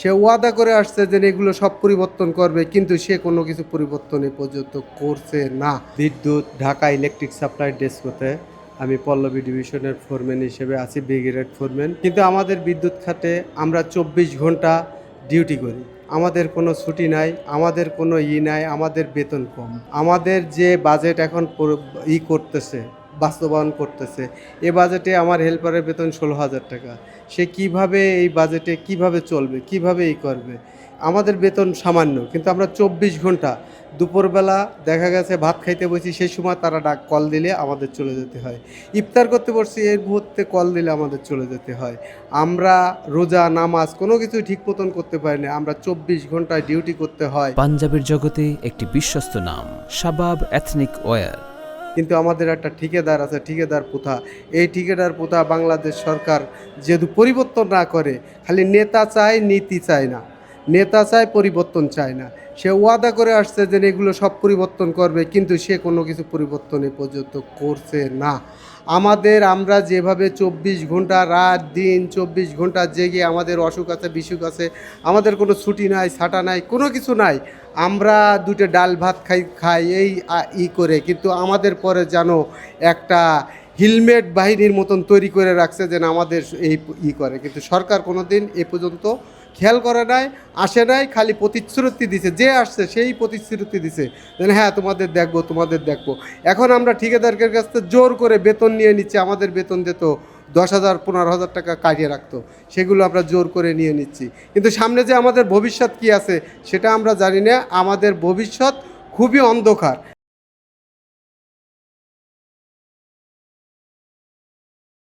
সে ওয়াদা করে আসছে যে এগুলো সব পরিবর্তন করবে, কিন্তু সে কোনো কিছু পরিবর্তন এ পর্যন্ত করছে না। বিদ্যুৎ ঢাকা ইলেকট্রিক সাপ্লাই ডেস্কোতে আমি পল্লবী ডিভিশনের ফোরম্যান হিসেবে আছি, ব্রিগেড ফোরম্যান। কিন্তু আমাদের বিদ্যুৎ খাতে আমরা 24 ঘন্টা ডিউটি করি, আমাদের কোনো ছুটি নাই, আমাদের কোনো নাই, আমাদের বেতন কম। আমাদের যে বাজেট এখন করতেছে, বাস্তবায়ন করতেছে, এ বাজেটে আমার হেল্পারের বেতন 16,000 টাকা। সে কিভাবে এই বাজেটে কিভাবে চলবে, কিভাবে করবে? আমাদের বেতন সামান্য, কিন্তু আমরা 24 ঘন্টা, দুপুরবেলা দেখা গেছে ভাত খাইতে বসি, সেই সময় তারা কল দিলে আমাদের চলে যেতে হয়। ইফতার করতে বসছি, এর মুহূর্তে কল দিলে আমাদের চলে যেতে হয়। আমরা রোজা নামাজ কোনো কিছু ঠিক মতন করতে পারি না, আমরা 24 ঘন্টায় ডিউটি করতে হয়। পাঞ্জাবের জগতে একটি বিশ্বস্ত নাম শাবাব এথনিক ওয়্যার। কিন্তু আমাদের একটা ঠিকাদার আছে, ঠিকাদার প্রথা। এই ঠিকাদার প্রথা বাংলাদেশ সরকার যেহেতু পরিবর্তন না করে, খালি নেতা চায়, নীতি চায় না। নেতা চায়, পরিবর্তন চায় না। সে ওয়াদা করে আসছে যে এগুলো সব পরিবর্তন করবে, কিন্তু সে কোনো কিছু পরিবর্তন এ পর্যন্ত করছে না। আমরা যেভাবে 24 ঘন্টা রাত দিন 24 ঘন্টা জেগে, আমাদের অসুখ আছে, বিসুখ আছে, আমাদের কোনো ছুটি নাই, ছাটা নাই, কোনো কিছু নাই। আমরা দুটো ডাল ভাত খাই এই করে, কিন্তু আমাদের পরে যেন একটা হেলমেট বাহিনীর মতন তৈরি করে রাখছে, যেন আমাদের এই করে। কিন্তু সরকার কোনো দিন এ পর্যন্ত খেয়াল করে নাই, আসে নাই, খালি প্রতিশ্রুতি দিছে, যে আসছে সেই প্রতিশ্রুতি দিছে যেন হ্যাঁ তোমাদের দেখবো, তোমাদের দেখবো। এখন আমরা ঠিকাদারের কাছ থেকে জোর করে বেতন নিয়ে নিচ্ছি। আমাদের বেতন দিত 10,000 15,000 টাকা কাটিয়ে রাখতো, সেগুলো আমরা জোর করে নিয়ে নিচ্ছি। কিন্তু সামনে যে আমাদের ভবিষ্যৎ কি আছে সেটা আমরা জানি না। আমাদের ভবিষ্যৎ খুবই অন্ধকার।